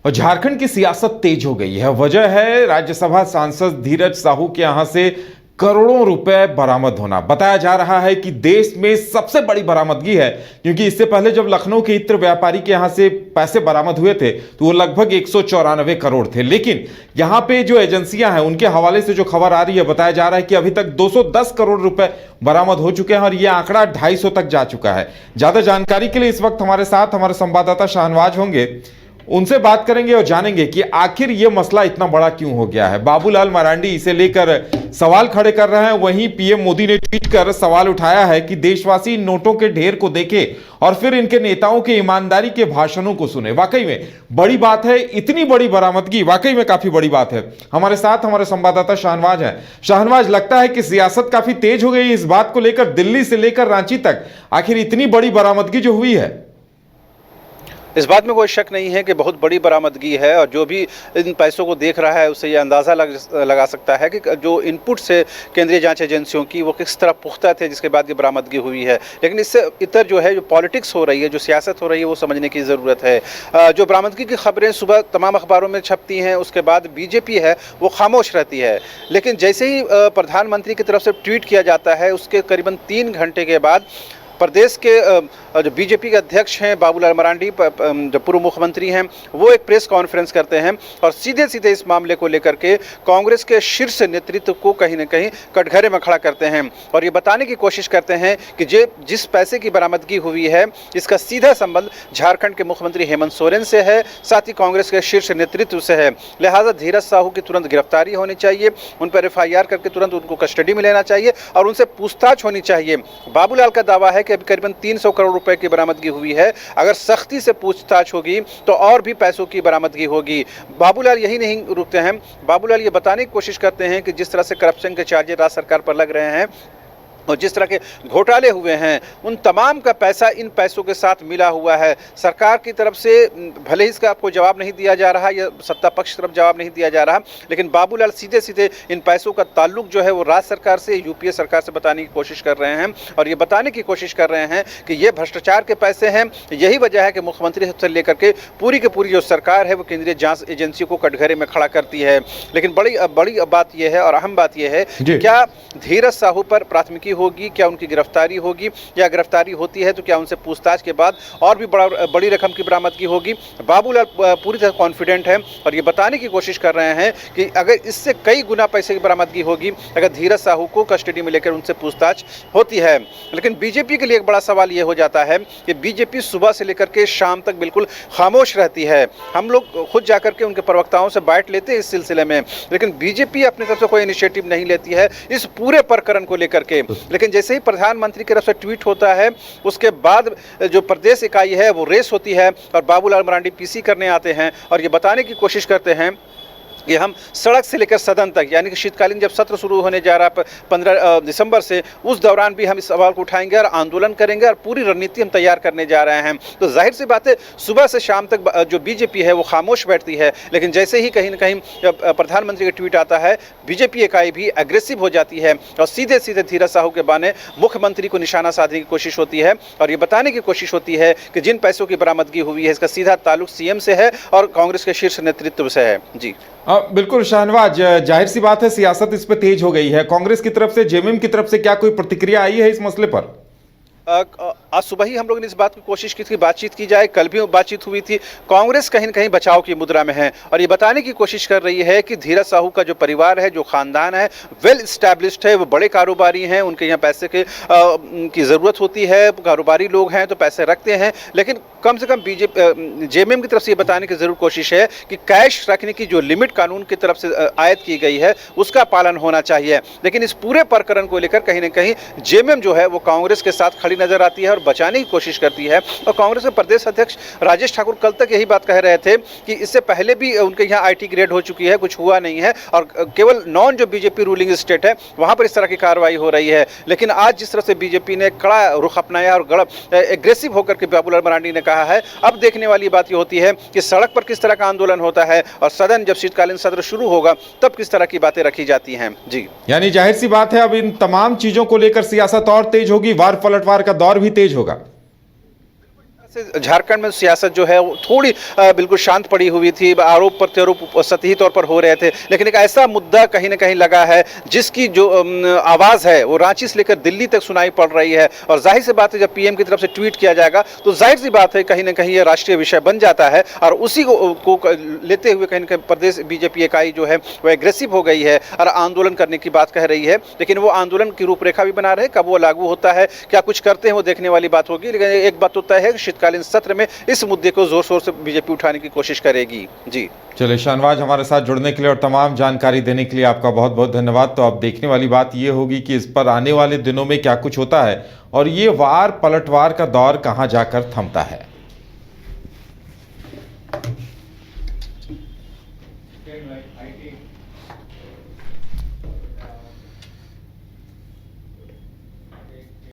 और झारखंड की सियासत तेज हो गई है। वजह है राज्यसभा सांसद धीरज साहू के यहां से करोड़ों रुपए बरामद होना। बताया जा रहा है कि देश में सबसे बड़ी बरामदगी है, क्योंकि इससे पहले जब लखनऊ के इत्र व्यापारी के यहां से पैसे बरामद हुए थे तो वो लगभग 194 करोड़ थे। लेकिन यहां पे जो एजेंसियां हैं उनके हवाले से जो खबर आ रही है, बताया जा रहा है कि अभी तक 210 करोड़ रुपए बरामद हो चुके हैं और यह आंकड़ा 250 तक जा चुका है। ज्यादा जानकारी के लिए इस वक्त हमारे साथ हमारे संवाददाता शाहनवाज होंगे, उनसे बात करेंगे और जानेंगे कि आखिर यह मसला इतना बड़ा क्यों हो गया है। बाबूलाल मरांडी इसे लेकर सवाल खड़े कर रहे हैं। वहीं पीएम मोदी ने ट्वीट कर सवाल उठाया है कि देशवासी नोटों के ढेर को देखें और फिर इनके नेताओं के ईमानदारी के भाषणों को सुने। वाकई में बड़ी बात है, इतनी बड़ी बरामदगी वाकई में काफी बड़ी बात है। हमारे साथ हमारे संवाददाता शाहनवाज है। शाहनवाज, लगता है कि सियासत काफी तेज हो गई इस बात को लेकर, दिल्ली से लेकर रांची तक आखिर इतनी बड़ी बरामदगी जो हुई है। इस बात में कोई शक नहीं है कि बहुत बड़ी बरामदगी है और जो भी इन पैसों को देख रहा है उससे ये अंदाज़ा लगा सकता है कि जो इनपुट से केंद्रीय जांच एजेंसियों की वो किस तरह पुख्ता थे जिसके बाद ये बरामदगी हुई है। लेकिन इससे इतर जो है, जो पॉलिटिक्स हो रही है, जो सियासत हो रही है, वो समझने की ज़रूरत है। जो बरामदगी की खबरें सुबह तमाम अखबारों में छपती हैं, उसके बाद बीजेपी है वो खामोश रहती है। लेकिन जैसे ही प्रधानमंत्री की तरफ से ट्वीट किया जाता है, उसके करीबन 3 घंटे के बाद प्रदेश के जो बीजेपी के अध्यक्ष हैं बाबूलाल मरांडी, जो पूर्व मुख्यमंत्री हैं, वो एक प्रेस कॉन्फ्रेंस करते हैं और सीधे सीधे इस मामले को लेकर के कांग्रेस के शीर्ष नेतृत्व को कहीं न कहीं कटघरे में खड़ा करते हैं और ये बताने की कोशिश करते हैं कि जिस पैसे की बरामदगी हुई है इसका सीधा संबंध झारखंड के मुख्यमंत्री हेमंत सोरेन से है, साथ ही कांग्रेस के शीर्ष नेतृत्व से है। लिहाजा धीरज साहू की तुरंत गिरफ्तारी होनी चाहिए, उन पर FIR करके तुरंत उनको कस्टडी में लेना चाहिए और उनसे पूछताछ होनी चाहिए। बाबूलाल का दावा है कि अभी करीबन 300 करोड़ रुपए की बरामदगी हुई है। अगर सख्ती से पूछताछ होगी तो और भी पैसों की बरामदगी होगी। बाबूलाल यही नहीं रुकते हैं, बाबूलाल ये बताने की कोशिश करते हैं कि जिस तरह से करप्शन के चार्जेस राज्य सरकार पर लग रहे हैं और जिस तरह के घोटाले हुए हैं, उन तमाम का पैसा इन पैसों के साथ मिला हुआ है। सरकार की तरफ से भले ही इसका आपको जवाब नहीं दिया जा रहा या सत्ता पक्ष की तरफ जवाब नहीं दिया जा रहा, लेकिन बाबूलाल सीधे सीधे इन पैसों का ताल्लुक जो है वो राज्य सरकार से, यूपीए सरकार से बताने की कोशिश कर रहे हैं और ये बताने की कोशिश कर रहे हैं कि ये भ्रष्टाचार के पैसे हैं। यही वजह है कि मुख्यमंत्री से लेकर के पूरी की पूरी जो सरकार है वो केंद्रीय जांच एजेंसी को कटघरे में खड़ा करती है। लेकिन बड़ी बात यह है और अहम बात यह है कि क्या धीरज साहू पर प्राथमिकी होगी, क्या उनकी गिरफ्तारी होगी, या गिरफ्तारी होती है तो क्या उनसे पूछताछ के बाद और भी बड़ी रकम की बरामदगी होगी। बाबूलाल पूरी तरह कॉन्फिडेंट है और ये बताने की कोशिश कर रहे हैं कि अगर इससे कई गुना पैसे की बरामदगी होगी अगर धीरज साहू को कस्टडी में लेकर उनसे पूछताछ होती है। लेकिन बीजेपी के लिए एक बड़ा सवाल ये हो जाता है कि बीजेपी सुबह से लेकर के शाम तक बिल्कुल खामोश रहती है। हम लोग खुद जाकर के उनके प्रवक्ताओं से बाइट लेते हैं इस सिलसिले में, लेकिन बीजेपी अपनी तरफ से कोई इनिशिएटिव नहीं लेती है इस पूरे प्रकरण को लेकर के। लेकिन जैसे ही प्रधानमंत्री की तरफ से ट्वीट होता है उसके बाद जो प्रदेश इकाई है वो रेस होती है और बाबूलाल मरांडी PC करने आते हैं और ये बताने की कोशिश करते हैं कि हम सड़क से लेकर सदन तक, यानी कि शीतकालीन जब सत्र शुरू होने जा रहा है 15 दिसंबर से, उस दौरान भी हम इस सवाल को उठाएंगे और आंदोलन करेंगे और पूरी रणनीति हम तैयार करने जा रहे हैं। तो जाहिर सी बात है सुबह से शाम तक जो बीजेपी है वो खामोश बैठती है, लेकिन जैसे ही कहीं ना कहीं प्रधानमंत्री का ट्वीट आता है बीजेपी इकाई भी एग्रेसिव हो जाती है और सीधे सीधे धीरज साहू के बहाने मुख्यमंत्री को निशाना साधने की कोशिश होती है और ये बताने की कोशिश होती है कि जिन पैसों की बरामदगी हुई है इसका सीधा ताल्लुक CM से है और कांग्रेस के शीर्ष नेतृत्व से है। जी बिल्कुल शाहनवाज, जाहिर सी बात है सियासत इस पे तेज हो गई है। कांग्रेस की तरफ से, जेएमएम की तरफ से क्या कोई प्रतिक्रिया आई है इस मसले पर? आज सुबह ही हम लोगों ने इस बात की कोशिश की थी बातचीत की जाए, कल भी बातचीत हुई थी। कांग्रेस कहीं न कहीं बचाव की मुद्रा में है और ये बताने की कोशिश कर रही है कि धीरज साहू का जो परिवार है, जो खानदान है, वेल स्टैब्लिश्ड है, वो बड़े कारोबारी हैं, उनके यहाँ पैसे की ज़रूरत होती है, कारोबारी लोग हैं तो पैसे रखते हैं। लेकिन कम से कम जेएमएम की तरफ से ये बताने की ज़रूर कोशिश है कि कैश रखने की जो लिमिट कानून की तरफ से आयद की गई है उसका पालन होना चाहिए। लेकिन इस पूरे प्रकरण को लेकर कहीं ना कहीं जेएमएम जो है वो कांग्रेस के साथ खड़ी नजर आती है और बचाने की कोशिश करती है। और कांग्रेस के प्रदेश अध्यक्ष राजेश ठाकुर कल तक यही बात कह रहे थे कि इससे पहले भी उनके यहाँ IT की रेड हो चुकी है, कुछ हुआ नहीं है और केवल नॉन जो बीजेपी रूलिंग स्टेट है वहां पर इस तरह की कार्रवाई हो रही है। लेकिन आज जिस तरह से बीजेपी ने कड़ा रुख अपनाया और एग्रेसिव होकर के बाबूलाल मरांडी ने कहा है, अब देखने वाली बात ये होती है कि सड़क पर किस तरह का आंदोलन होता है और सदन जब शीतकालीन सत्र शुरू होगा तब किस तरह की बातें रखी जाती हैं। जी, यानी जाहिर सी बात है अब इन तमाम चीजों को लेकर सियासत और तेज होगी, वार पलटवार का दौर भी तेज होगा। से झारखंड में सियासत जो है वो थोड़ी बिल्कुल शांत पड़ी हुई थी, आरोप प्रत्यारोप सतही तौर पर हो रहे थे, लेकिन एक ऐसा मुद्दा कहीं ना कहीं लगा है जिसकी जो आवाज़ है वो रांची से लेकर दिल्ली तक सुनाई पड़ रही है। और जाहिर सी बात है जब पीएम की तरफ से ट्वीट किया जाएगा तो जाहिर सी बात है कहीं ना कहीं ये राष्ट्रीय विषय बन जाता है और उसी को लेते हुए कहीं ना कहीं प्रदेश बीजेपी इकाई जो है वो एग्रेसिव हो गई है और आंदोलन करने की बात कह रही है। लेकिन वो आंदोलन की रूपरेखा भी बना रहे, कब वो लागू होता है, क्या कुछ करते हैं, वो देखने वाली बात होगी। लेकिन एक बात तो तय है कि शीतकालीन सत्र में इस मुद्दे को जोर शोर से बीजेपी उठाने की कोशिश करेगी। जी चलिए शाहनवाज, हमारे साथ जुड़ने के लिए और तमाम जानकारी देने के लिए आपका बहुत बहुत धन्यवाद। तो अब देखने वाली बात ये होगी कि इस पर आने वाले दिनों में क्या कुछ होता है और ये वार पलटवार का दौर कहां जाकर थमता है।